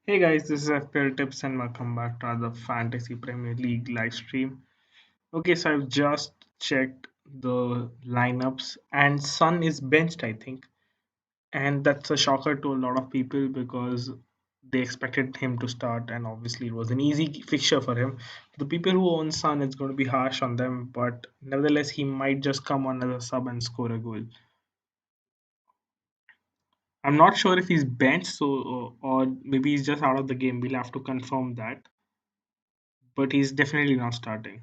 Hey guys, this is FPL Tips and welcome back to the Fantasy Premier League live stream. Okay, so I've just checked the lineups and Sun is benched, I think. And that's a shocker to a lot of people because they expected him to start and obviously it was an easy fixture for him. The people who own Sun, it's going to be harsh on them, but nevertheless, he might just come on as a sub and score a goal. I'm not sure if he's benched, so or maybe he's just out of the game. We'll have to confirm that, but he's definitely not starting.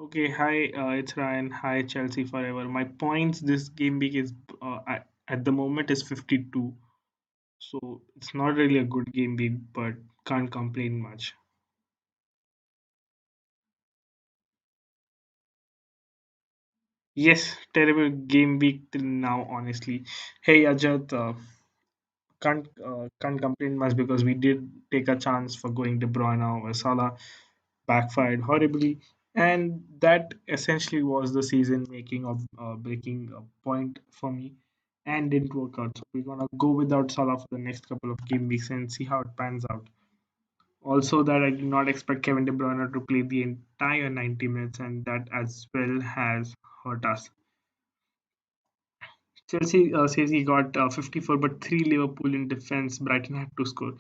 Okay, hi, it's Ryan. Hi, Chelsea forever. My points this game week is at the moment is 52, so it's not really a good game week, but can't complain much. Yes, terrible game week till now, honestly. Hey, Ajat, can't complain much because we did take a chance for going De Bruyne or Salah backfired horribly, and that essentially was the season making of breaking a point for me, and didn't work out. So we're gonna go without Salah for the next couple of game weeks and see how it pans out. Also, that I did not expect Kevin De Bruyne to play the entire 90 minutes, and that as well has hurt us. Chelsea says he got 54, but three Liverpool in defense. Brighton had to score.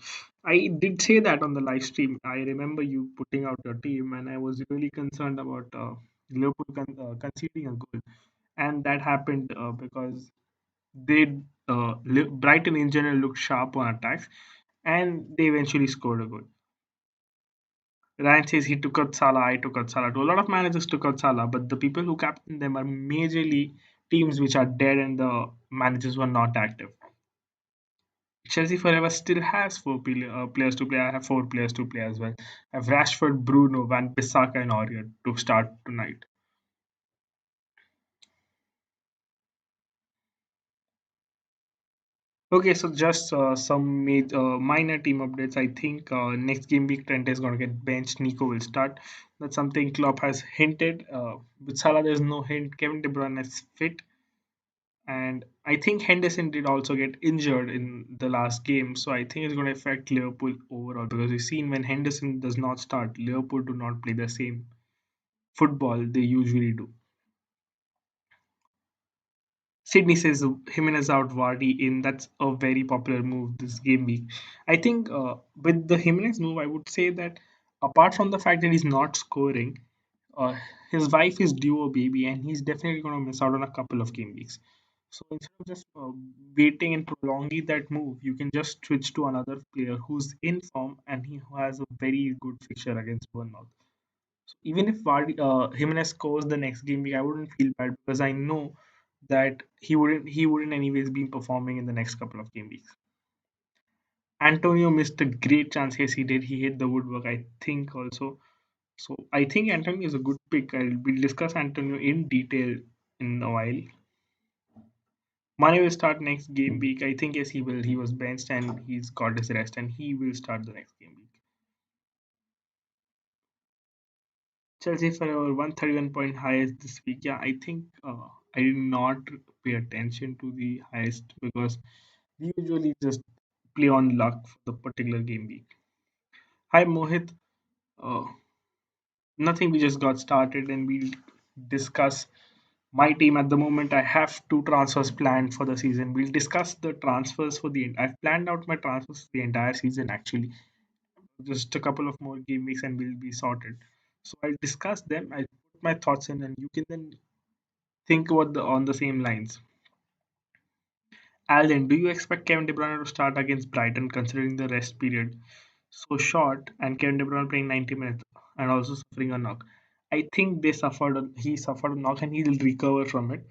I did say that on the live stream. I remember you putting out your team, and I was really concerned about Liverpool conceding a goal, and that happened because they Brighton in general looked sharp on attacks, and they eventually scored a goal. Ryan says he took out Salah, I took out Salah. A lot of managers took out Salah, but the people who captain them are majorly teams which are dead and the managers were not active. Chelsea forever still has players to play. I have four players to play as well. I have Rashford, Bruno, Van Bissaka, and Aurier to start tonight. Okay, so just minor team updates. I think next game week Trent is going to get benched. Nico will start. That's something Klopp has hinted. With Salah, there's no hint. Kevin De Bruyne is fit. And I think Henderson did also get injured in the last game, so I think it's going to affect Liverpool overall because we've seen when Henderson does not start, Liverpool do not play the same football they usually do. Sydney says Jimenez out, Vardy in. That's a very popular move this game week. I think with the Jimenez move, I would say that apart from the fact that he's not scoring, uh, his wife is due a baby, and he's definitely going to miss out on a couple of game weeks. So instead of just waiting and prolonging that move, you can just switch to another player who's in form and he who has a very good fixture against Bournemouth. So even if Jimenez scores the next game week, I wouldn't feel bad because I know that he wouldn't anyways be performing in the next couple of game weeks. Antonio missed a great chance. Yes, he did. He hit the woodwork, I think also. So I think Antonio is a good pick. We'll discuss Antonio in detail in a while. Mane will start next game week. I think yes, he will. He was benched and he's got his rest, and he will start the next game week. Chelsea for our 131 point highest this week. Yeah, I think I did not pay attention to the highest because we usually just play on luck for the particular game week. Hi Mohit. Uh, Nothing. We just got started and we'll discuss my team at the moment. I have two transfers planned for the season. We'll discuss the transfers for the. I've planned out my transfers for the entire season actually. Just a couple of more game weeks and we'll be sorted. So I'll discuss them. I'll put my thoughts in, and you can then think about the on the same lines. Alan, do you expect Kevin De Bruyne to start against Brighton, considering the rest period so short and Kevin De Bruyne playing 90 minutes and also suffering a knock? I think he suffered a knock and he'll recover from it.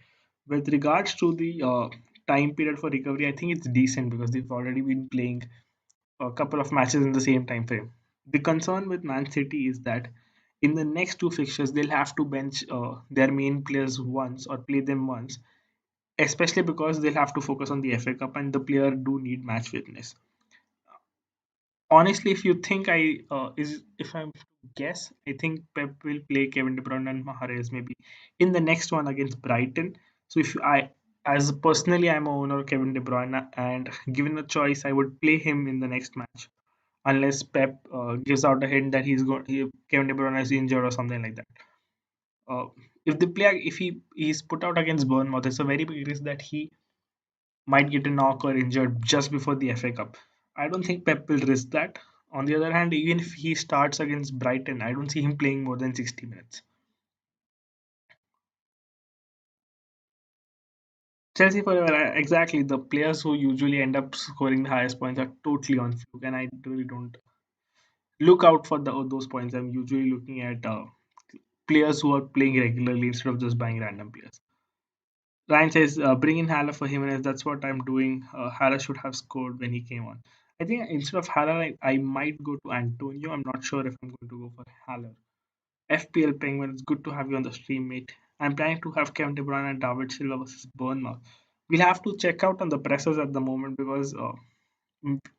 With regards to the time period for recovery, I think it's decent because they've already been playing a couple of matches in the same time frame. The concern with Man City is that in the next two fixtures, they'll have to bench their main players once or play them once, especially because they'll have to focus on the FA Cup and the player do need match fitness. Honestly, if you think if I'm to guess, I think Pep will play Kevin De Bruyne and Mahrez maybe in the next one against Brighton. So if I As personally, I'm a owner of Kevin De Bruyne, and given a choice, I would play him in the next match, unless Pep gives out a hint that Kevin De Bruyne is injured or something like that. Uh, if he's put out against Bournemouth, it's a very big risk that he might get a knock or injured just before the FA Cup. I don't think Pep will risk that. On the other hand, even if he starts against Brighton, I don't see him playing more than 60 minutes. Chelsea forever, exactly. The players who usually end up scoring the highest points are totally on fluke, and I really don't look out for those points. I'm usually looking at players who are playing regularly instead of just buying random players. Ryan says, bring in Haller for Jimenez. That's what I'm doing. Haller should have scored when he came on. I think instead of Haller, I might go to Antonio. I'm not sure if I'm going to go for Haller. FPL Penguin, it's good to have you on the stream, mate. I'm planning to have Kevin De Bruyne and David Silva versus Bournemouth. We'll have to check out on the pressers at the moment because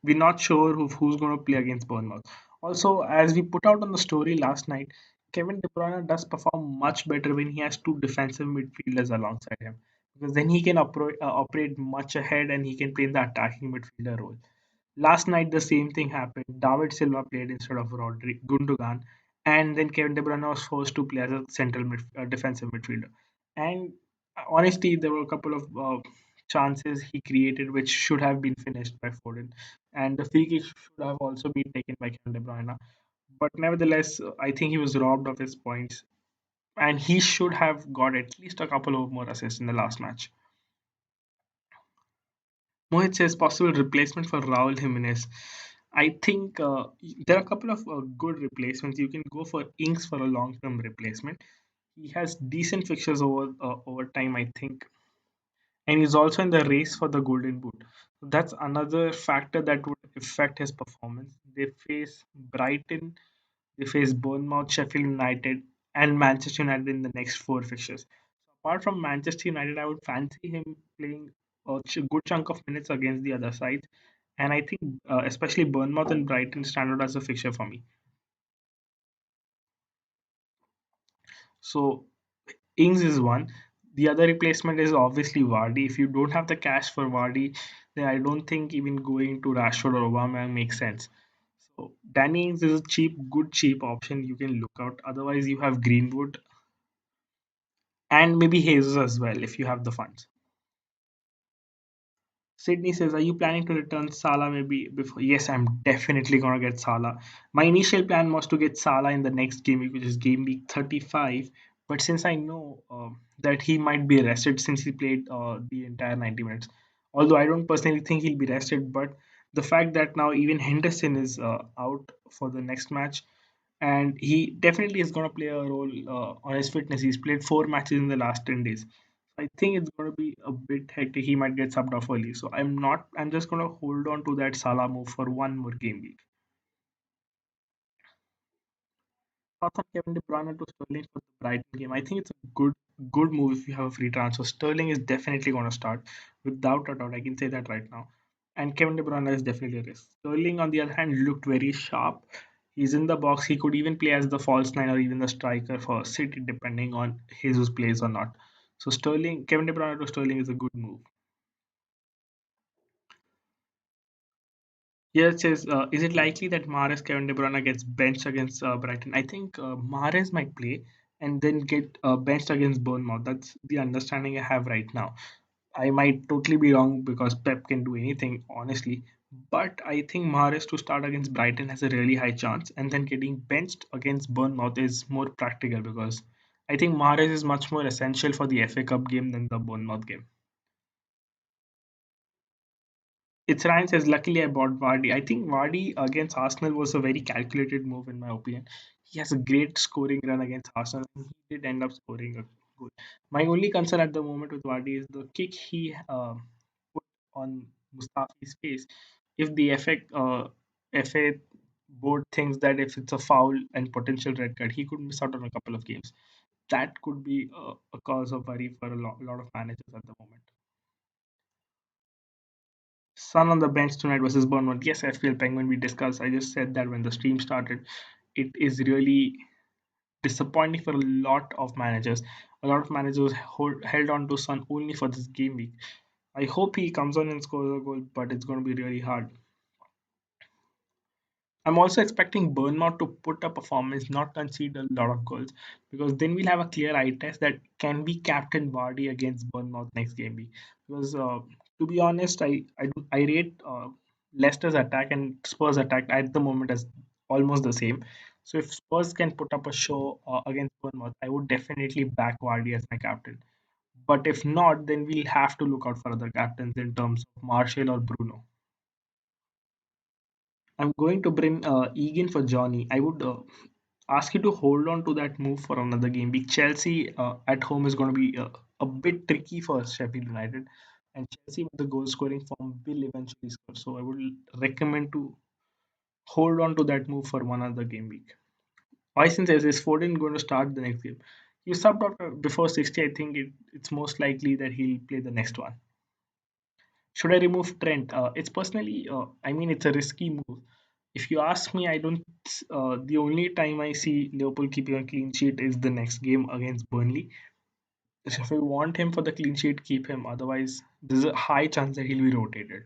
we're not sure who's going to play against Bournemouth. Also, as we put out on the story last night, Kevin De Bruyne does perform much better when he has two defensive midfielders alongside him because then he can operate much ahead and he can play in the attacking midfielder role. Last night, the same thing happened. David Silva played instead of Gundogan, and then Kevin De Bruyne was forced to play as a defensive midfielder. And honestly, there were a couple of chances he created which should have been finished by Foden, and the free kick should have also been taken by Kevin De Bruyne. But nevertheless, I think he was robbed of his points, and he should have got at least a couple of more assists in the last match. Mohit says possible replacement for Raul Jimenez. I think there are a couple of good replacements. You can go for Inks for a long-term replacement. He has decent fixtures over time, I think, and he's also in the race for the Golden Boot. So that's another factor that would affect his performance. They face Brighton, they face Bournemouth, Sheffield United, and Manchester United in the next four fixtures. Apart from Manchester United, I would fancy him playing a good chunk of minutes against the other side. And I think especially Bournemouth and Brighton stand out as a fixture for me. So Ings is one. The other replacement is obviously Vardy. If you don't have the cash for Vardy, then I don't think even going to Rashford or Obama makes sense. So Danny Ings is a cheap option you can look out. Otherwise, you have Greenwood and maybe Jesus as well if you have the funds. Sydney says, "Are you planning to return Salah maybe before?" Yes, I'm definitely gonna get Salah. My initial plan was to get Salah in the next game week, which is game week 35. But since I know that he might be rested since he played the entire 90 minutes, although I don't personally think he'll be rested, but the fact that now even Henderson is out for the next match, and he definitely is going to play a role on his fitness. He's played four matches in the last 10 days. I think it's going to be a bit hectic. He might get subbed off early. So I'm just going to hold on to that Salah move for one more game week. Thoughts on Kevin De Bruyne to Sterling for the Brighton game? I think it's a good move if you have a free transfer. Sterling is definitely going to start without a doubt. I can say that right now. And Kevin De Bruyne is definitely a risk. Sterling, on the other hand, looked very sharp. He's in the box. He could even play as the false nine or even the striker for City, depending on Jesus plays or not. So Kevin De Bruyne to Sterling is a good move. Here it says, is it likely that Mahrez Kevin De Bruyne gets benched against Brighton? I think Mahrez might play and then get benched against Bournemouth. That's the understanding I have right now. I might totally be wrong because Pep can do anything, honestly. But I think Mahrez to start against Brighton has a really high chance, and then getting benched against Bournemouth is more practical because I think Mahrez is much more essential for the FA Cup game than the Bournemouth game. It's Ryan says, luckily I bought Vardy. I think Vardy against Arsenal was a very calculated move in my opinion. He has a great scoring run against Arsenal and he did end up scoring a goal. My only concern at the moment with Vardy is the kick he put on Mustafi's face. If the FA board thinks that if it's a foul and potential red card, he could miss out on a couple of games. That could be a cause of worry for a lot of managers at the moment. Sun on the bench tonight versus Bournemouth. Yes, FPL Penguin we discussed. I just said that when the stream started. It is really disappointing for a lot of managers. A lot of managers held on to Son only for this game week. I hope he comes on and scores a goal, but it's going to be really hard. I'm also expecting Bournemouth to put a performance, not concede a lot of goals, because then we'll have a clear eye test that can be Captain Vardy against Bournemouth next game week. Because to be honest, I rate Leicester's attack and Spurs attack at the moment as almost the same. So if Spurs can put up a show against Bournemouth, I would definitely back Vardy as my captain. But if not, then we'll have to look out for other captains in terms of Martial or Bruno. I'm going to bring Egan for Johnny. I would ask you to hold on to that move for another game week. Chelsea at home is going to be a bit tricky for Sheffield United, and Chelsea with the goal scoring form will eventually score. So I would recommend to hold on to that move for one other game week. Why since is Foden going to start the next game? You subbed out before 60. I think it's most likely that he'll play the next one. Should I remove Trent? It's personally, I mean, it's a risky move. If you ask me, I don't. The only time I see Liverpool keeping a clean sheet is the next game against Burnley. So if you want him for the clean sheet, keep him. Otherwise, there's a high chance that he'll be rotated.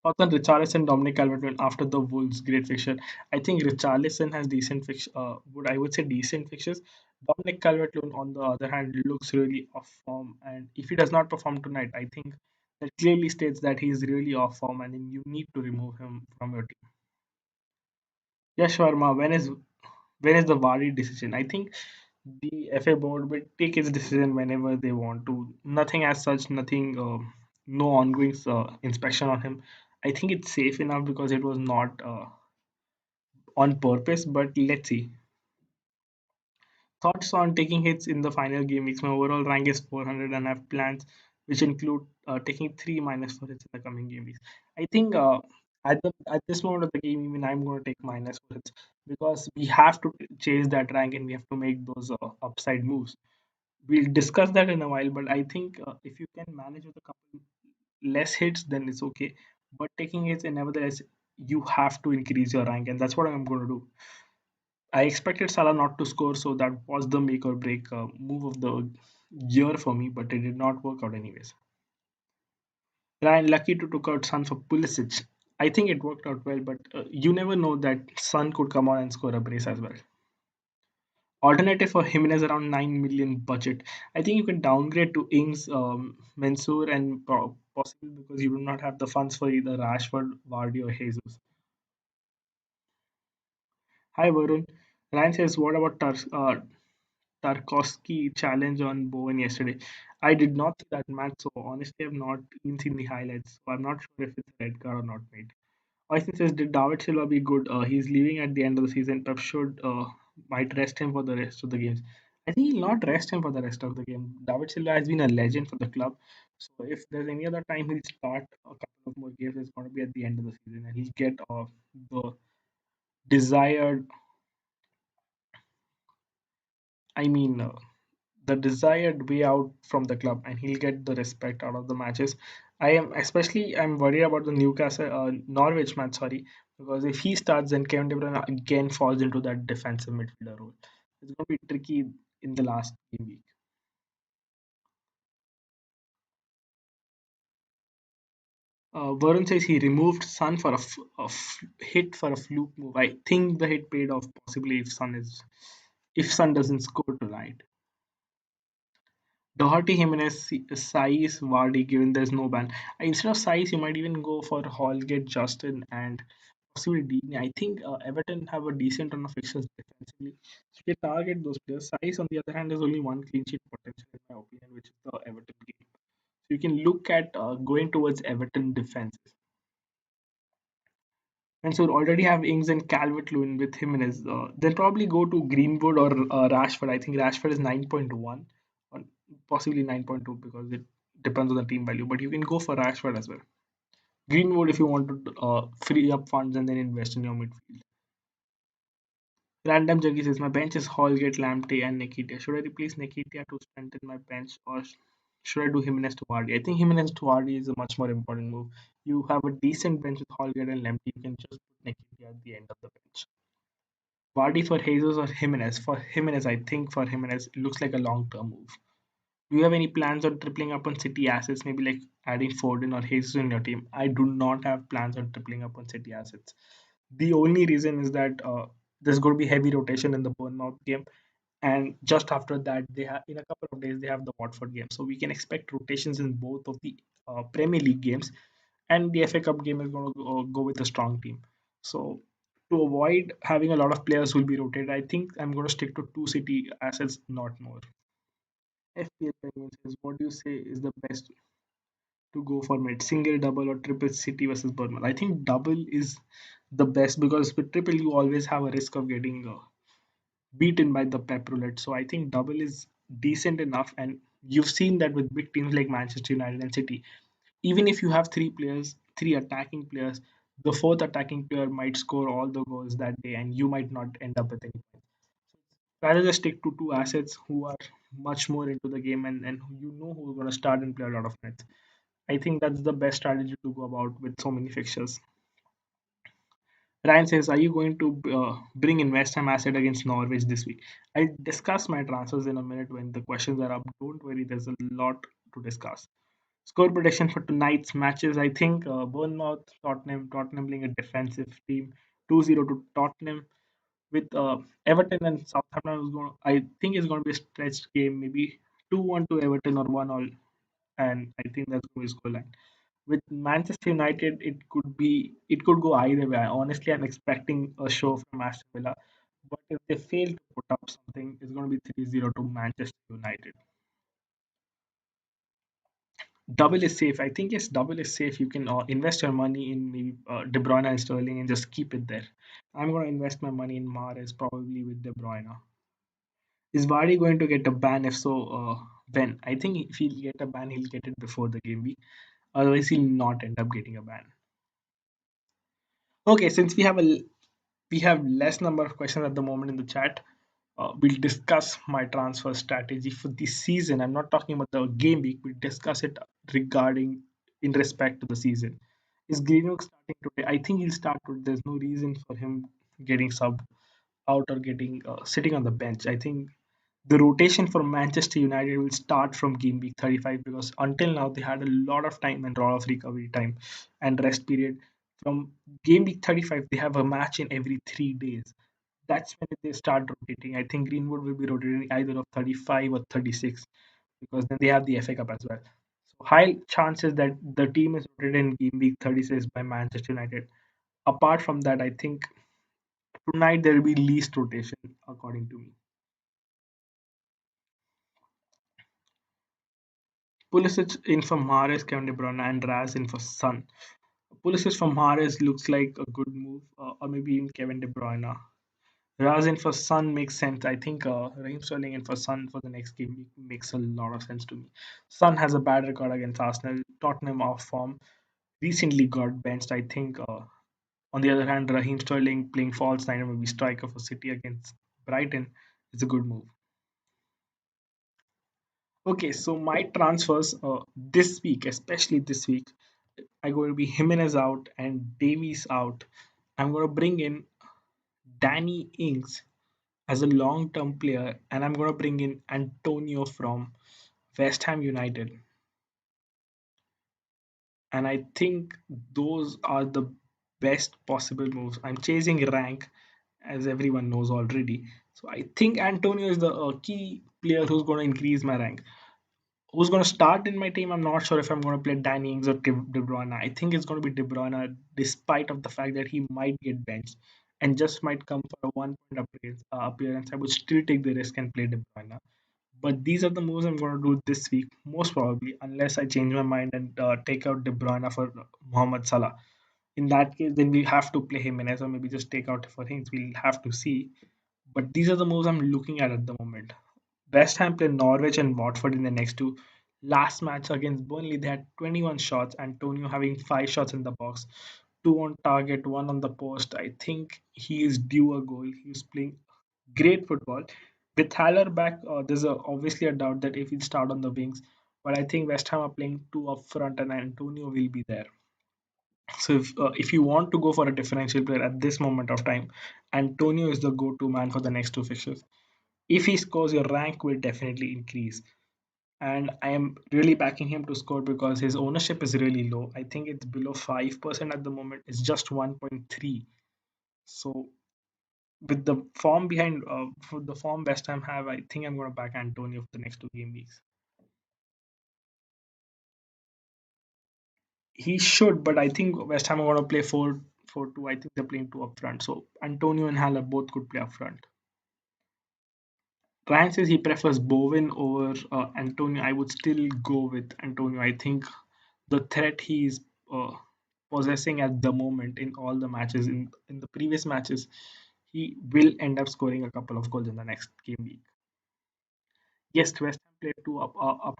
Thoughts on Richarlison, Dominic Calvert-Lewin after the Wolves' great fixture? I think Richarlison has decent fix. Would I would say decent fixtures. Dominic Calvert-Lewin, on the other hand, looks really off form, and if he does not perform tonight, I think that clearly states that he is really off form, and then you need to remove him from your team. Yash Sharma, when is the Wadi decision? I think the FA board will take its decision whenever they want to. Nothing as such, nothing, no ongoing inspection on him. I think it's safe enough because it was not on purpose, but let's see. Thoughts on taking hits in the final game weeks. My overall rank is 400 and I have plans which include taking 3 minus for hits in the coming game weeks. I think at this moment of the game, even I'm going to take minus for hits because we have to chase that rank and we have to make those upside moves. We'll discuss that in a while, but I think if you can manage with a couple less hits, then it's okay. But taking hits, and nevertheless, you have to increase your rank, and that's what I'm going to do. I expected Salah not to score, so that was the make or break move of the year for me, but it did not work out anyways. Ryan lucky to took out Son for Pulisic. I think it worked out well, but you never know that Son could come on and score a brace as well. Alternative for Jimenez around 9 million budget. I think you can downgrade to Ings, Mansoor, and possible because you do not have the funds for either Rashford, Vardy, or Jesus. Hi Varun. Ryan says, what about Tarkovsky challenge on Bowen yesterday? I did not see that match, so honestly, I've not even seen the highlights. So I'm not sure if it's a red card or not, mate. Oysten says, did David Silva be good? He's leaving at the end of the season. Pep should might rest him for the rest of the games. I think he'll not rest him for the rest of the game. David Silva has been a legend for the club. So if there's any other time he'll start a couple of more games, it's going to be at the end of the season, and he'll get the desired. I mean, the desired way out from the club, and he'll get the respect out of the matches. I'm worried about the Newcastle Norwich match, sorry, because if he starts, then Kevin De Bruyne again falls into that defensive midfielder role. It's going to be tricky in the last game week. Varun says he removed Sun for hit for a fluke move. I think the hit paid off possibly if Sun doesn't score tonight. Doherty, Jimenez, Saiz, Vardy, given there's no ban. Instead of Saiz, you might even go for Holgate, Justin, and possibly Deeney. I think Everton have a decent run of fixtures defensively. So you can target those players. Saiz, on the other hand, has only one clean sheet potential, in my opinion, which is the Everton game. So you can look at going towards Everton defenses. And so already have Ings and Calvert-Lewin with Jimenez. Then probably go to Greenwood or Rashford. I think Rashford is 9.1 or possibly 9.2 because it depends on the team value. But you can go for Rashford as well. Greenwood if you want to free up funds and then invest in your midfield. Random Juggy says my bench is Holgate, Lamptey, and Nikitia. Should I replace Nikitia to strengthen my bench or should I do Jimenez to Vardy? I think Jimenez to Vardy is a much more important move. You have a decent bench with Holgate and Lamptey. You can just put Nikitia at the end of the bench. Vardy for Jesus or Jimenez? For Jimenez, I think for Jimenez, it looks like a long-term move. Do you have any plans on tripling up on City assets, maybe like adding Foden or Jesus in your team? I do not have plans on tripling up on City assets. The only reason is that there's going to be heavy rotation in the Bournemouth game, and just after that, they have in a couple of days they have the Watford game, so we can expect rotations in both of the Premier League games, and the FA Cup game is going to go with a strong team. So to avoid having a lot of players who will be rotated, I think I'm going to stick to two City assets, not more. FPL Penguins says, what do you say is the best to go for mid? Single, double, or triple City versus Bournemouth? I think double is the best because with triple you always have a risk of getting beaten by the pep roulette. So I think double is decent enough, and you've seen that with big teams like Manchester United and City. Even if you have three players, three attacking players, the fourth attacking player might score all the goals that day, and you might not end up with any points. Rather just stick to two assets who are much more into the game, and who you know who are going to start and play a lot of minutes. I think that's the best strategy to go about with so many fixtures. Ryan says, are you going to bring in West Ham asset against Norwich this week? I'll discuss my transfers in a minute when the questions are up. Don't worry, there's a lot to discuss. Score prediction for tonight's matches. I think Bournemouth, Tottenham being a defensive team, 2-0 to Tottenham. With Everton and Southampton, I think it's going to be a stretched game, maybe 2-1 to Everton or 1-all. And I think that's going to be scoreline. With Manchester United, it could go either way. Honestly, I'm expecting a show from Aston Villa, but if they fail to put up something, it's going to be 3-0 to Manchester United. Double is safe. I think yes, double is safe. You can invest your money in maybe De Bruyne and Sterling and just keep it there. I'm going to invest my money in Mahrez probably with De Bruyne. Is Vardy going to get a ban? If so, when? I think if he'll get a ban, he'll get it before the game week. Otherwise, he'll not end up getting a ban. Okay, since we have less number of questions at the moment in the chat, we'll discuss my transfer strategy for this season. I'm not talking about the game week. We'll discuss it regarding in respect to the season. Is Greenwood starting today? I think he'll start today. There's no reason for him getting subbed out or getting sitting on the bench. I think the rotation for Manchester United will start from game week 35 because until now they had a lot of time and a lot of recovery time and rest period. From game week 35, they have a match in every 3 days. That's when they start rotating. I think Greenwood will be rotating either of 35 or 36 because then they have the FA Cup as well. So high chances that the team is rotated in game week 36 by Manchester United. Apart from that, I think tonight there will be least rotation according to me. Pulisic in for Mahrez, Kevin De Bruyne, and Raz in for Son. Pulisic for Mahrez looks like a good move, or maybe even Kevin De Bruyne. Raz in for Son makes sense. I think Raheem Sterling in for Son for the next game makes a lot of sense to me. Son has a bad record against Arsenal. Tottenham off form. Recently got benched. I think on the other hand, Raheem Sterling playing false nine, maybe striker for City against Brighton is a good move. Okay, so my transfers this week, especially this week, I'm going to be Jimenez out and Davies out. I'm going to bring in Danny Ings as a long-term player, and I'm going to bring in Antonio from West Ham United. And I think those are the best possible moves. I'm chasing rank, as everyone knows already. So I think Antonio is the key player who's going to increase my rank. Who's going to start in my team? I'm not sure if I'm going to play Danny Ings or De Bruyne. I think it's going to be De Bruyne, despite of the fact that he might get benched and just might come for a 1 point appearance. I would still take the risk and play De Bruyne. But these are the moves I'm going to do this week, most probably, unless I change my mind and take out De Bruyne for Mohamed Salah. In that case, then we have to play Jimenez or maybe just take out for Hings. We'll have to see. But these are the moves I'm looking at the moment. West Ham play Norwich and Watford in the next two. Last match against Burnley, they had 21 shots. Antonio having 5 shots in the box, two on target, one on the post. I think he is due a goal. He's playing great football. With Haller back, there's obviously a doubt that if he'll start on the wings. But I think West Ham are playing two up front and Antonio will be there. So if you want to go for a differential player at this moment of time, Antonio is the go-to man for the next two fixtures. If he scores, your rank will definitely increase. And I am really backing him to score because his ownership is really low. I think it's below 5% at the moment. It's just 1.3. So with the form behind for the form West Ham have, I think I'm going to back Antonio for the next two game weeks. He should, but I think West Ham are going to play 4-4-2. I think they're playing two up front. So Antonio and Haller both could play up front. Ryan says he prefers Bowen over Antonio. I would still go with Antonio. I think the threat he is uh, possessing at the moment in all the matches, in the previous matches, he will end up scoring a couple of goals in the next game week. Yes, West Ham played two up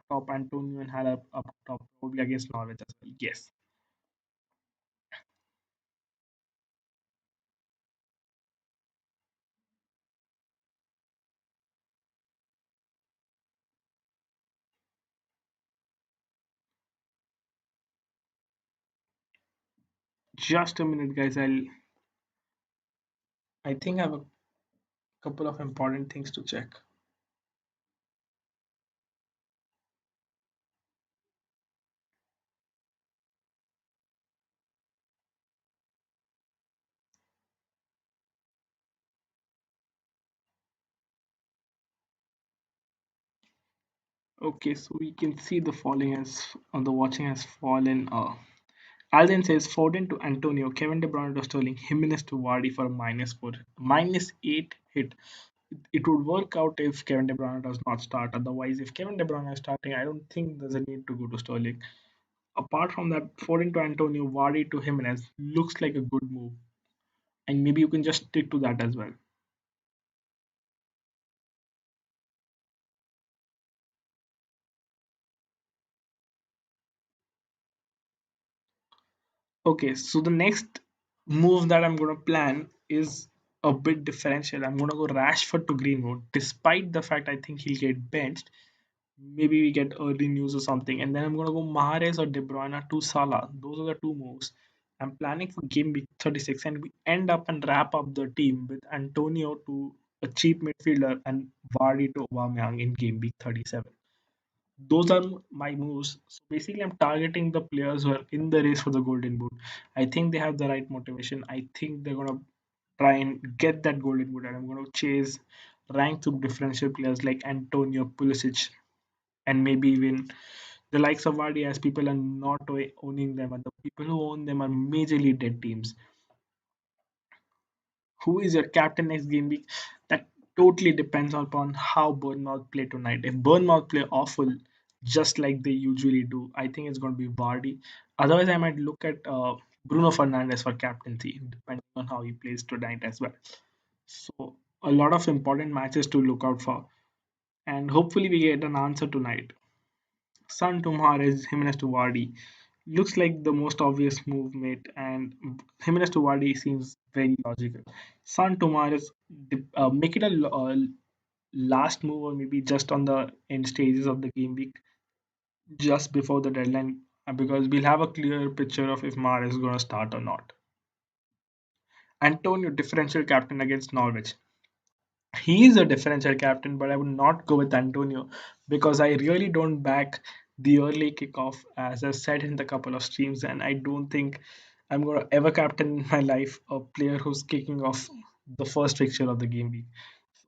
top, Antonio and Haller up top, probably against Norwich as well. Yes. Just a minute, guys. I think I have a couple of important things to check. Okay, so we can see the falling has on the watching has fallen. Alden says Foden to Antonio, Kevin De Bruyne to Sterling, Jimenez to Vardy for a -4, -8 hit. It would work out if Kevin De Bruyne does not start. Otherwise, if Kevin De Bruyne is starting, I don't think there's a need to go to Sterling. Apart from that, Foden to Antonio, Vardy to Jimenez looks like a good move, and maybe you can just stick to that as well. Okay, so the next move that I'm going to plan is a bit differential. I'm going to go Rashford to Greenwood, despite the fact I think he'll get benched. Maybe we get early news or something, and then I'm going to go Mahrez or De Bruyne to Salah. Those are the two moves. I'm planning for game week 36, and we end up and wrap up the team with Antonio to a cheap midfielder and Vardy to Aubameyang in game week 37. Those are my moves. So basically, I'm targeting the players who are in the race for the Golden Boot. I think they have the right motivation. I think they're gonna try and get that Golden Boot, and I'm gonna chase rank through differential players like Antonio Pulisic, and maybe even the likes of Vardy, as people are not owning them, and the people who own them are majorly dead teams. Who is your captain next game week? That totally depends upon how Bournemouth play tonight. If Bournemouth play awful, just like they usually do, I think it's going to be Vardy. Otherwise, I might look at Bruno Fernandes for captaincy, depending on how he plays tonight as well. So, a lot of important matches to look out for, and hopefully, we get an answer tonight. Son to Mahrez, Jimenez to Vardy. Looks like the most obvious move made, and Jimenez to Vardy seems very logical. Son to Mahrez, make it a last move or maybe just on the end stages of the game week, just before the deadline, because we'll have a clear picture of if Mahrez is going to start or not. Antonio, differential captain against Norwich. He is a differential captain, but I would not go with Antonio because I really don't back the early kickoff, as I've said in the couple of streams, and I don't think I'm going to ever captain in my life a player who's kicking off the first fixture of the game week.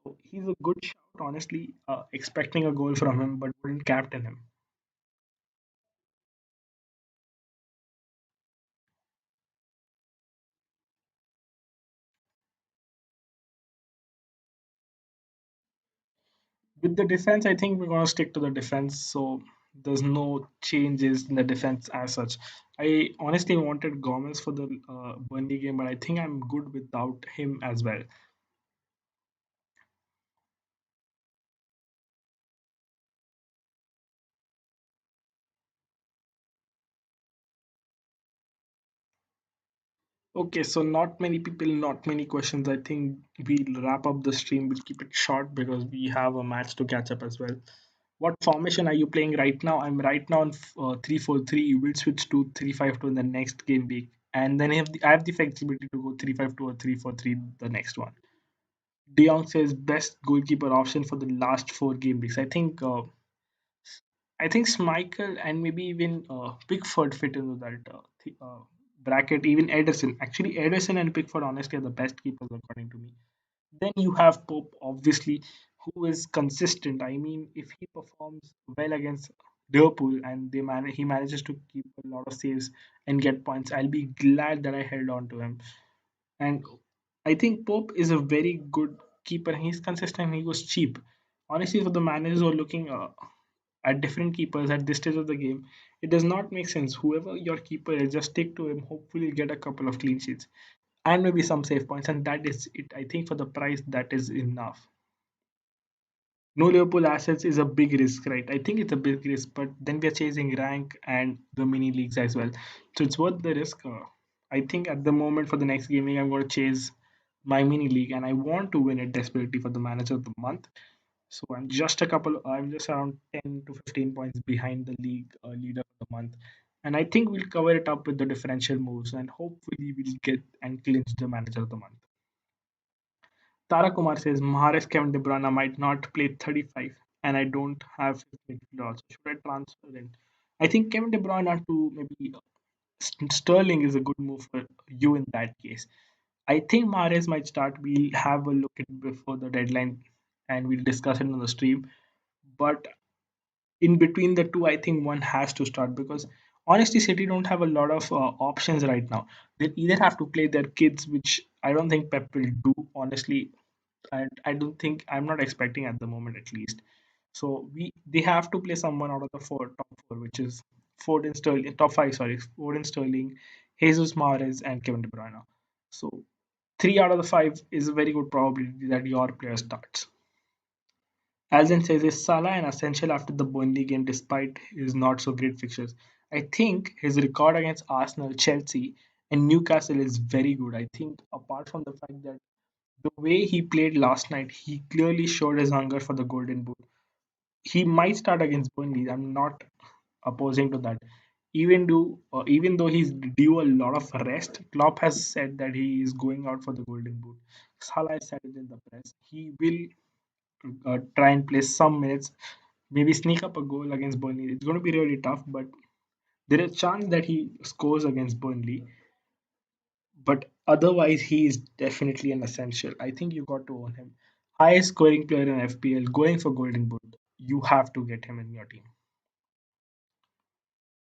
So he's a good shout, honestly, expecting a goal from him, but wouldn't captain him. With the defense, I think we're going to stick to the defense. So there's no changes in the defense as such. I honestly wanted Gomez for the Burnley game, but I think I'm good without him as well. Okay, so not many people, not many questions. I think we'll wrap up the stream. We'll keep it short because we have a match to catch up as well. What formation are you playing right now? I'm right now on 3-4-3. We'll switch to 3-5-2 in the next game week. and then I have the flexibility to go 3-5-2 or 3-4-3 the next one. De Jong says best goalkeeper option for the last four game weeks. I think Schmeichel and maybe even Pickford fit into that bracket. Even Ederson. Actually, Ederson and Pickford honestly are the best keepers according to me. Then you have Pope, obviously, who is consistent. I mean, if he performs well against Liverpool and he manages to keep a lot of saves and get points, I'll be glad that I held on to him. And I think Pope is a very good keeper. He's consistent. He was cheap. Honestly, for the managers who are looking at different keepers at this stage of the game, it does not make sense. Whoever your keeper is, just stick to him. Hopefully, you'll get a couple of clean sheets and maybe some save points, and that is it. I think for the price, that is enough. No Liverpool assets is a big risk, right? I think it's a big risk, but then we are chasing rank and the mini leagues as well, so it's worth the risk. I think at the moment for the next gaming, I'm going to chase my mini league, and I want to win it desperately for the manager of the month. So I'm just around 10 to 15 points behind the league leader of the month. And I think we'll cover it up with the differential moves and hopefully we'll get and clinch the manager of the month. Tara Kumar says Mahrez Kevin De Bruyne might not play 35 and I don't have his midfield also. Should I transfer in? I think Kevin De Bruyne to maybe Sterling is a good move for you in that case. I think Mahrez might start. We'll have a look at it before the deadline and we'll discuss it on the stream. But in between the two, I think one has to start because honestly, City don't have a lot of options right now. They either have to play their kids, which I don't think Pep will do. Honestly, I don't think I'm not expecting at the moment at least. So they have to play someone out of the top four, which is Foden, Sterling, top five, sorry, Foden, Sterling, Jesus Mahrez, and Kevin De Bruyne. So three out of the five is a very good probability that your player starts. Alden says is Salah an essential after the Burnley game despite his not so great fixtures? I think his record against Arsenal, Chelsea, and Newcastle is very good. I think apart from the fact that the way he played last night, he clearly showed his hunger for the Golden Boot. He might start against Burnley. I'm not opposing to that. Even though he's due a lot of rest, Klopp has said that he is going out for the Golden Boot. Salah said it in the press. He will try and play some minutes, maybe sneak up a goal against Burnley. It's going to be really tough, but there is a chance that he scores against Burnley. But otherwise, he is definitely an essential. I think you got to own him. Highest scoring player in FPL, going for Golden Boot. You have to get him in your team.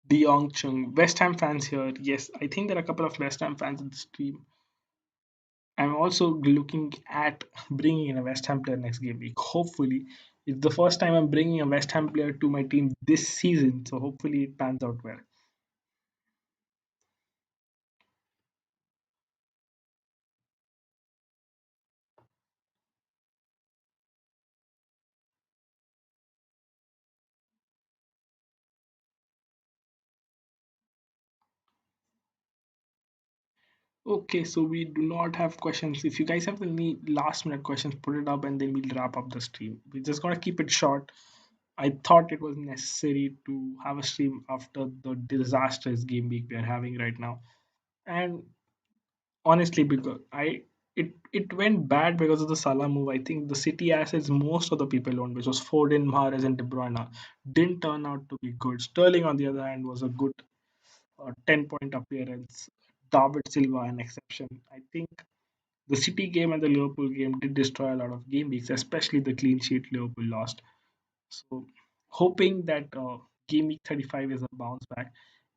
De Jong Chung, West Ham fans here. Yes, I think there are a couple of West Ham fans in the stream. I'm also looking at bringing in a West Ham player next game week. Hopefully, it's the first time I'm bringing a West Ham player to my team this season, so hopefully it pans out well. Okay, so we do not have questions. If you guys have any last minute questions, put it up and then we'll wrap up the stream. We're just gonna keep it short. I thought it was necessary to have a stream after the disastrous game week we are having right now. And honestly, because it went bad because of the Salah move. I think the City assets most of the people owned, which was Foden, Mahrez, and De Bruyne, didn't turn out to be good. Sterling, on the other hand, was a good 10-point appearance. David Silva, an exception. I think the City game and the Liverpool game did destroy a lot of game weeks, especially the clean sheet Liverpool lost. So, hoping that game week 35 is a bounce back.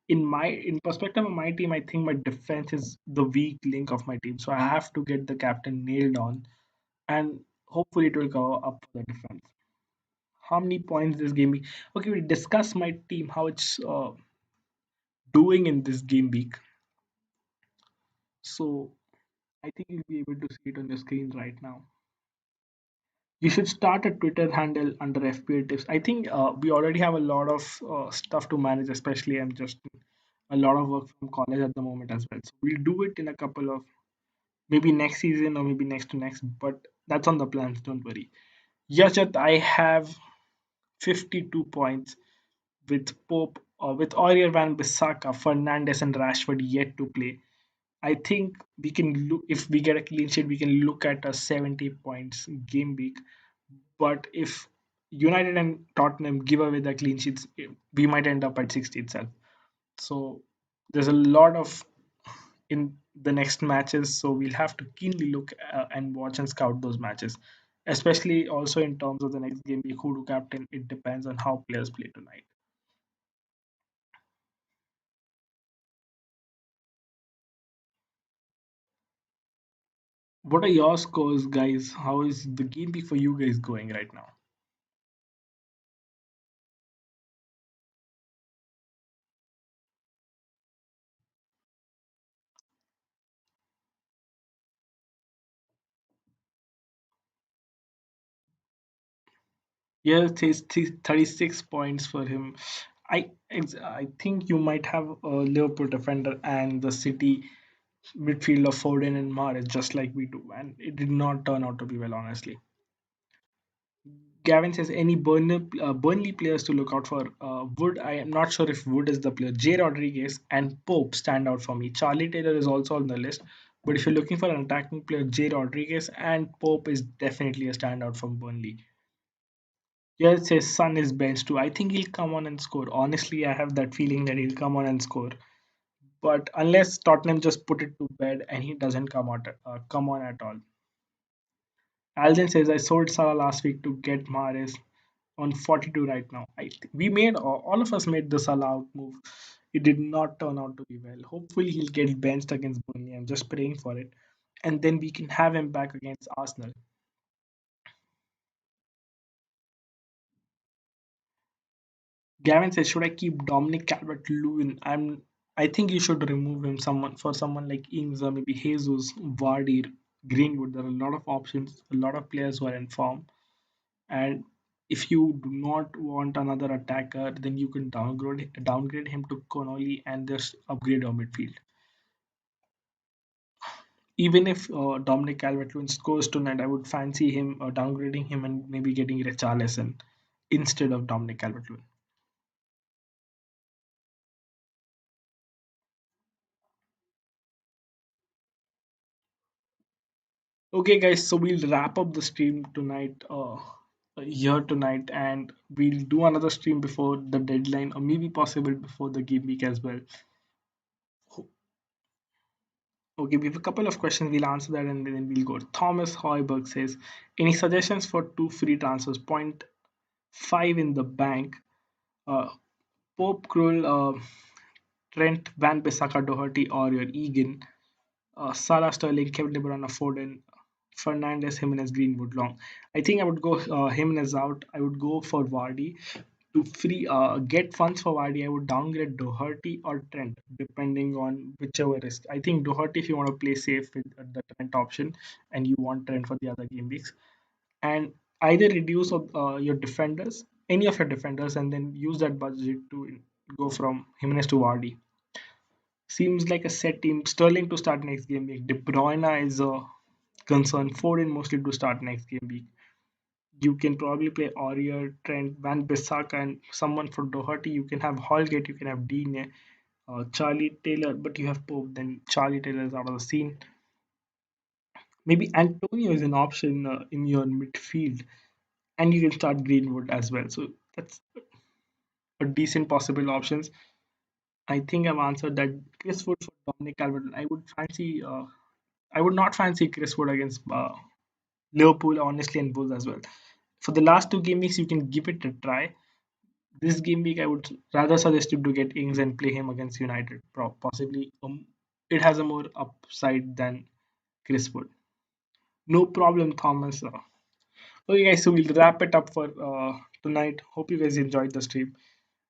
In perspective of my team, I think my defense is the weak link of my team. So I have to get the captain nailed on, and hopefully it will go up for the defense. How many points this game week? Okay, we'll discuss my team how it's doing in this game week. So I think you'll be able to see it on your screen right now. You should start a Twitter handle under FPL tips. I think we already have a lot of stuff to manage, especially I'm just a lot of work from college at the moment as well. So we'll do it in a couple of maybe next season or maybe next to next, but that's on the plans. Don't worry. Yajat, I have 52 points with Pope, with Aurier Van Bissaka, Fernandes, and Rashford yet to play. I think we can look, if we get a clean sheet, we can look at a 70 points game week. But if United and Tottenham give away the clean sheets, we might end up at 60 itself. So there's a lot of in the next matches. So we'll have to keenly look and watch and scout those matches, especially also in terms of the next game week, who to captain. It depends on how players play tonight. What are your scores, guys? How is the game week for you guys going right now? Yeah, it's 36 points for him. I think you might have a Liverpool defender and the City midfield of Foden and Mahrez just like we do, and it did not turn out to be well, honestly. Gavin says any Burnley players to look out for. Wood, I am not sure if Wood is the player. J. Rodriguez and Pope stand out for me. Charlie Taylor is also on the list, but if you're looking for an attacking player, J. Rodriguez and Pope is definitely a standout from Burnley. Yes, his son is benched too. I think he'll come on and score. Honestly, I have that feeling that he'll come on and score. But unless Tottenham just put it to bed and he doesn't come on at all. Alden says I sold Salah last week to get Mahrez on 42 right now. We made all of us made the Salah out move. It did not turn out to be well. Hopefully he'll get benched against Burnley. I'm just praying for it, and then we can have him back against Arsenal. Gavin says, should I keep Dominic Calvert-Lewin? I think you should remove him. Someone like Ings or maybe Jesus, Vardy, Greenwood. There are a lot of options, a lot of players who are in form. And if you do not want another attacker, then you can downgrade him to Connolly and just upgrade your midfield. Even if Dominic Calvert-Lewin scores tonight, I would fancy him downgrading him and maybe getting Richarlison instead of Dominic Calvert-Lewin. Okay, guys, so we'll wrap up the stream tonight, here tonight, and we'll do another stream before the deadline, or maybe possible before the game week as well. Okay, we have a couple of questions. We'll answer that and then we'll go. Thomas Hoiberg says, any suggestions for two free transfers? Point five in the bank. Uh, Pope Krul, Trent, Van Bissaka, Doherty, or your Egan. Salah, Sterling, Kevin De Bruyne, Foden, Fernandez, Jimenez, Greenwood, Long. I think I would go Jimenez out. I would go for Vardy. To free get funds for Vardy, I would downgrade Doherty or Trent, depending on whichever risk. I think Doherty if you want to play safe with the Trent option, and you want Trent for the other game weeks, and either reduce your defenders, any of your defenders, and then use that budget to go from Jimenez to Vardy. Seems like a set team. Sterling to start next game week. De Bruyne is a concern. Foden mostly to start next game week. You can probably play Aurier, Trent, Van Bissaka, and someone for Doherty. You can have Holgate, you can have Dean, Charlie Taylor, but you have Pope. Then Charlie Taylor is out of the scene. Maybe Antonio is an option in your midfield, and you can start Greenwood as well. So that's a decent possible options. I think I've answered that. Chris Wood for Dominic Calvert. I would not fancy Chris Wood against Liverpool, honestly, and Bulls as well. For the last two game weeks, you can give it a try. This game week, I would rather suggest you to get Ings and play him against United. Possibly, it has a more upside than Chris Wood. No problem, Thomas. Okay, guys, so we'll wrap it up for tonight. Hope you guys enjoyed the stream.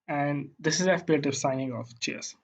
And this is FPL Tips signing off. Cheers.